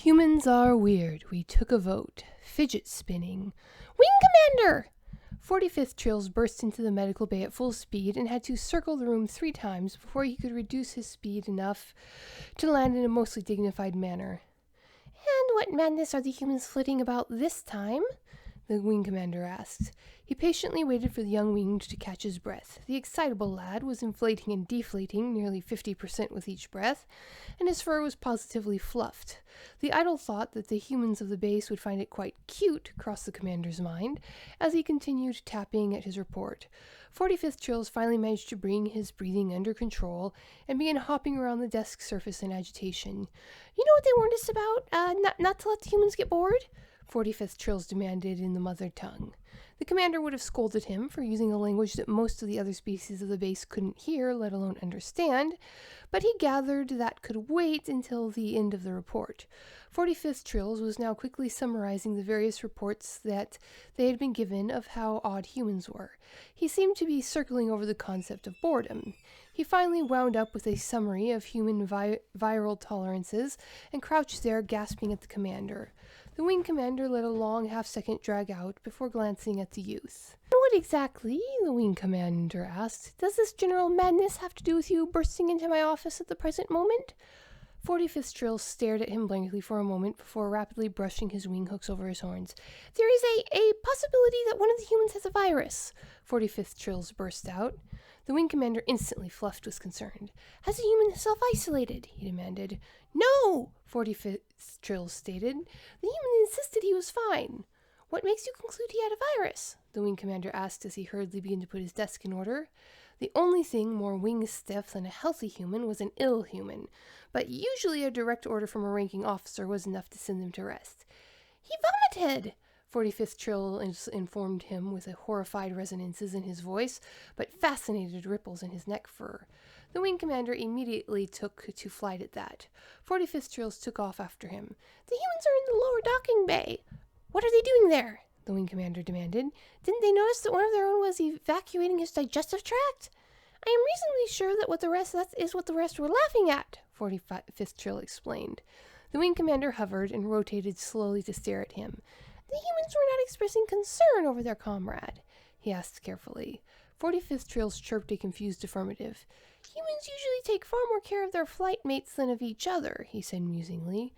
Humans are weird. We took a vote. Fidget spinning. Wing Commander! 45th Trills burst into the medical bay at full speed and had to circle the room 3 times before he could reduce his speed enough to land in a mostly dignified manner. And what madness are the humans flitting about this time? The Wing Commander asked. He patiently waited for the young winged to catch his breath. The excitable lad was inflating and deflating nearly 50% with each breath, and his fur was positively fluffed. The idle thought that the humans of the base would find it quite cute crossed the commander's mind as he continued tapping at his report. 45th Trills finally managed to bring his breathing under control and began hopping around the desk surface in agitation. You know what they warned us about? Not to let the humans get bored? 45th Trills demanded in the mother tongue. The commander would have scolded him for using a language that most of the other species of the base couldn't hear, let alone understand, but he gathered that could wait until the end of the report. 45th Trills was now quickly summarizing the various reports that they had been given of how odd humans were. He seemed to be circling over the concept of boredom. He finally wound up with a summary of human viral tolerances and crouched there gasping at the commander. The Wing Commander let a long half-second drag out before glancing at the youth. What exactly, the Wing Commander asked, does this general madness have to do with you bursting into my office at the present moment? 45th Trills stared at him blankly for a moment before rapidly brushing his wing hooks over his horns. There is a possibility that one of the humans has a virus, 45th Trills burst out. The Wing Commander instantly fluffed with concern. Has the human self-isolated? He demanded. No, 45th Trills stated. The human insisted he was fine. What makes you conclude he had a virus? The Wing Commander asked as he hurriedly began to put his desk in order. The only thing more wing-stiff than a healthy human was an ill human, but usually a direct order from a ranking officer was enough to send them to rest. He vomited! 45th Trill informed him with a horrified resonances in his voice, but fascinated ripples in his neck fur. The Wing Commander immediately took to flight at that. 45th Trills took off after him. The humans are in the lower docking bay. What are they doing there? The Wing Commander demanded. Didn't they notice that one of their own was evacuating his digestive tract? I am reasonably sure that that is what the rest were laughing at, 45th Trill explained. The Wing Commander hovered and rotated slowly to stare at him. The humans were not expressing concern over their comrade, he asked carefully. 45th Trills chirped a confused affirmative. Humans usually take far more care of their flight mates than of each other, he said musingly.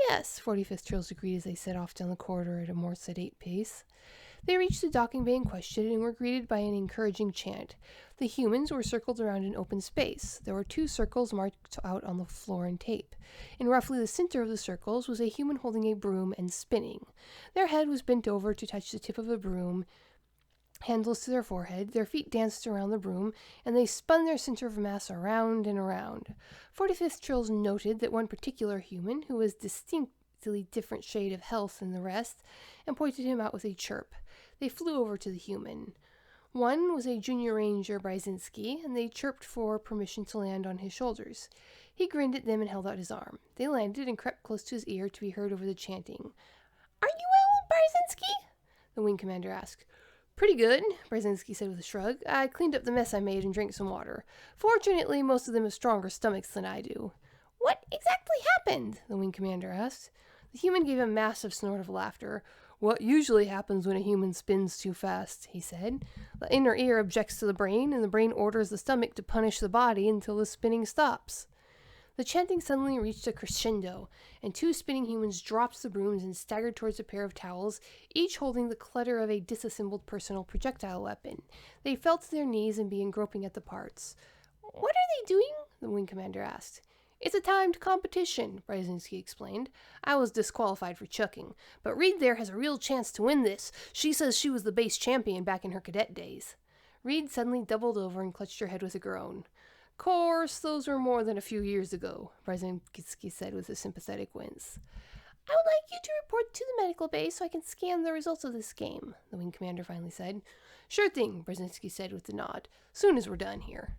Yes, 45th Trills agreed as they set off down the corridor at a more sedate pace. They reached the docking bay in question and were greeted by an encouraging chant. The humans were circled around an open space. There were 2 circles marked out on the floor in tape. In roughly the center of the circles was a human holding a broom and spinning. Their head was bent over to touch the tip of a broom, handles to their forehead, their feet danced around the broom, and they spun their center of mass around and around. 45th Trills noted that one particular human, who was distinctly different shade of health than the rest, and pointed him out with a chirp. They flew over to the human. One was a junior ranger Brzezinski, and they chirped for permission to land on his shoulders. He grinned at them and held out his arm. They landed and crept close to his ear to be heard over the chanting. Are you well, Brzezinski? The Wing Commander asked. Pretty good, Brzezinski said with a shrug. I cleaned up the mess I made and drank some water. Fortunately, most of them have stronger stomachs than I do. What exactly happened? The Wing Commander asked. The human gave a massive snort of laughter. What usually happens when a human spins too fast, he said. The inner ear objects to the brain, and the brain orders the stomach to punish the body until the spinning stops. The chanting suddenly reached a crescendo, and 2 spinning humans dropped the brooms and staggered towards a pair of towels, each holding the clutter of a disassembled personal projectile weapon. They fell to their knees and began groping at the parts. What are they doing? The Wing Commander asked. It's a timed competition, Brzezinski explained. I was disqualified for chucking, but Reed there has a real chance to win this. She says she was the base champion back in her cadet days. Reed suddenly doubled over and clutched her head with a groan. Course, those were more than a few years ago, Brzezinski said with a sympathetic wince. I would like you to report to the medical bay so I can scan the results of this game, the Wing Commander finally said. Sure thing, Brzezinski said with a nod. Soon as we're done here.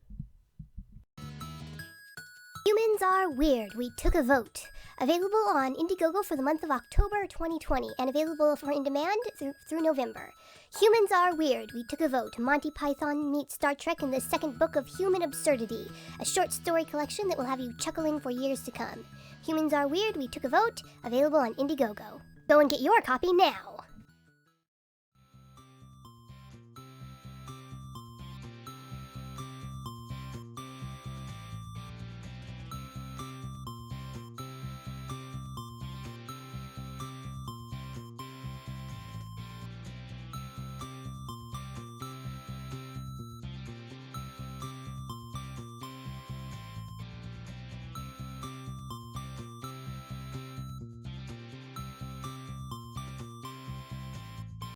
Humans are weird. We took a vote. Available on Indiegogo for the month of October 2020 and available for in demand through November. Humans Are Weird. We Took a Vote. Monty Python meets Star Trek in the second book of Human Absurdity, a short story collection that will have you chuckling for years to come. Humans Are Weird. We Took a Vote. Available on Indiegogo. Go and get your copy now.